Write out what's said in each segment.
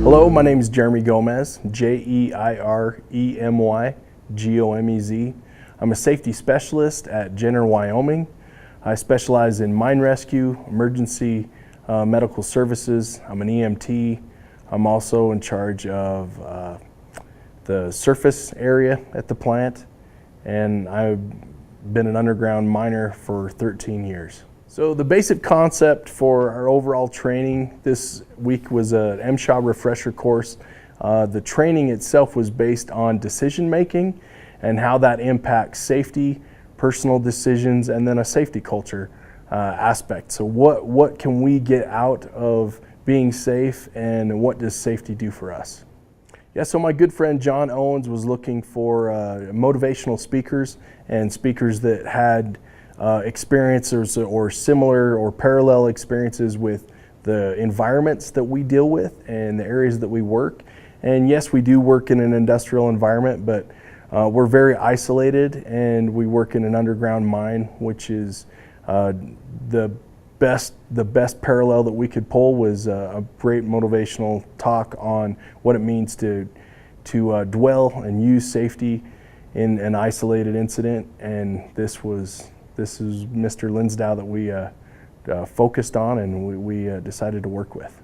Hello, my name is Jeiremy Gomez, Jeiremy Gomez. I'm a safety specialist at Ciner Wyoming. I specialize in mine rescue, emergency medical services. I'm an EMT. I'm also in charge of the surface area at the plant, and I've been an underground miner for 13 years. So the basic concept for our overall training this week was an MSHA refresher course. The training itself was based on decision making and how that impacts safety, personal decisions, and then a safety culture aspect. So what can we get out of being safe, and what does safety do for us? Yeah, so my good friend John Owens was looking for motivational speakers and speakers that had experiences or similar or parallel experiences with the environments that we deal with and the areas that we work. And yes, we do work in an industrial environment, but we're very isolated, and we work in an underground mine, which is the best parallel that we could pull was a great motivational talk on what it means to dwell and use safety in an isolated incident. And this is Mr. Linsdau that we focused on, and we decided to work with.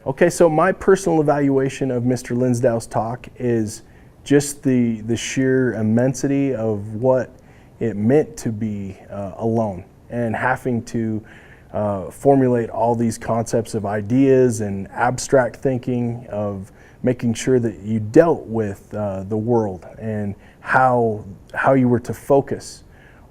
Okay, so my personal evaluation of Mr. Linsdau's talk is just the sheer immensity of what it meant to be alone and having to formulate all these concepts of ideas and abstract thinking of making sure that you dealt with the world and how you were to focus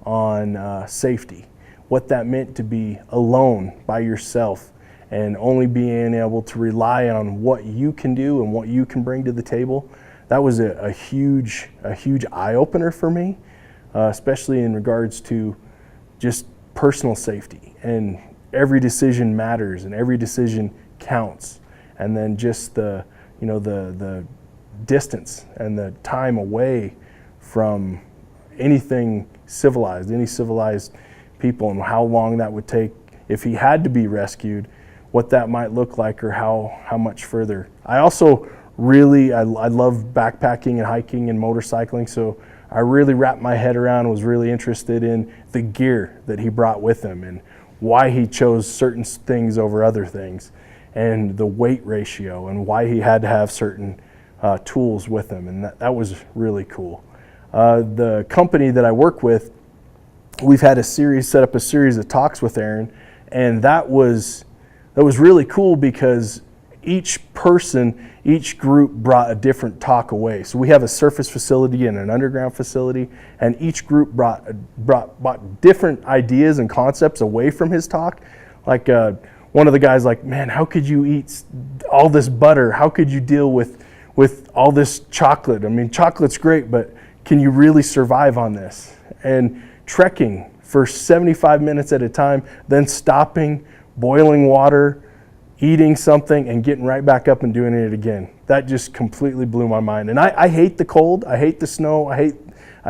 on safety, what that meant to be alone by yourself and only being able to rely on what you can do and what you can bring to the table. That was a huge eye-opener for me, especially in regards to just personal safety. And every decision matters, and every decision counts. And then just the distance and the time away from anything civilized, any civilized people, and how long that would take if he had to be rescued, what that might look like, or how much further. I also I love backpacking and hiking and motorcycling, so I really wrapped my head around, was really interested in the gear that he brought with him and why he chose certain things over other things, and the weight ratio, and why he had to have certain tools with him, and that was really cool. The company that I work with, we've had set up a series of talks with Aaron, and that was really cool because each group brought a different talk away. So we have a surface facility and an underground facility, and each group brought different ideas and concepts away from his talk. Like one of the guys, like, man, how could you eat all this butter? How could you deal with all this chocolate? I mean, chocolate's great, but can you really survive on this? And trekking for 75 minutes at a time, then stopping, boiling water, eating something, and getting right back up and doing it again. That just completely blew my mind. And I hate the cold, I hate the snow, I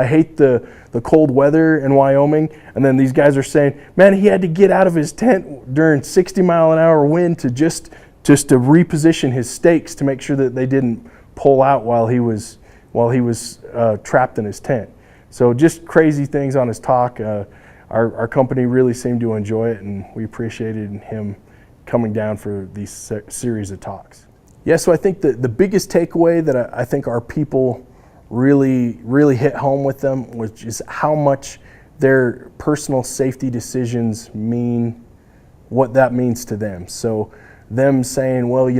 hate the cold weather in Wyoming. And then these guys are saying, man, he had to get out of his tent during 60-mile-an-hour wind to just to reposition his stakes to make sure that they didn't pull out while he was trapped in his tent. So just crazy things on his talk. Our company really seemed to enjoy it, and we appreciated him coming down for these series of talks. Yeah, so I think the biggest takeaway that I think our people really hit home with them, which is how much their personal safety decisions mean, what that means to them. So them saying, well,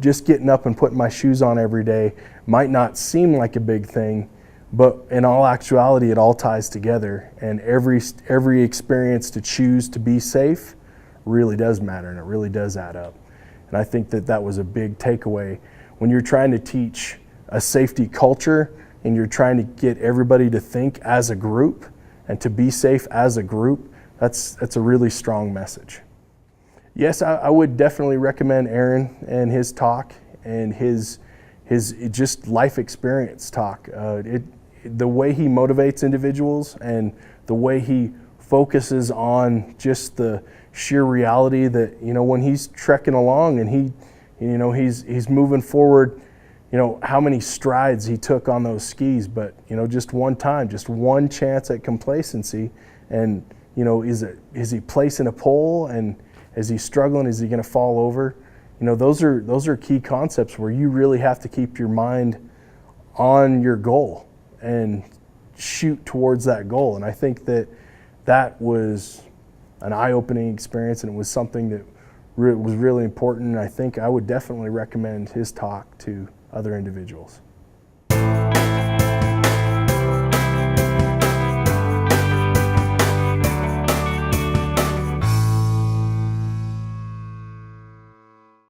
just getting up and putting my shoes on every day might not seem like a big thing, but in all actuality, it all ties together, and every experience to choose to be safe really does matter, and it really does add up. And I think that was a big takeaway when you're trying to teach a safety culture and you're trying to get everybody to think as a group and to be safe as a group. That's a really strong message. Yes, I would definitely recommend Aaron and his talk and his just life experience talk. The way he motivates individuals and the way he focuses on just the sheer reality that, when he's trekking along and You know, he's moving forward. You know, how many strides he took on those skis, but, you know, just one time, just one chance at complacency. And, you know, is he placing a pole, and is he struggling? Is he going to fall over? You know, those are key concepts where you really have to keep your mind on your goal and shoot towards that goal. And I think that was an eye-opening experience, and it was something that was really important. And I think I would definitely recommend his talk to other individuals.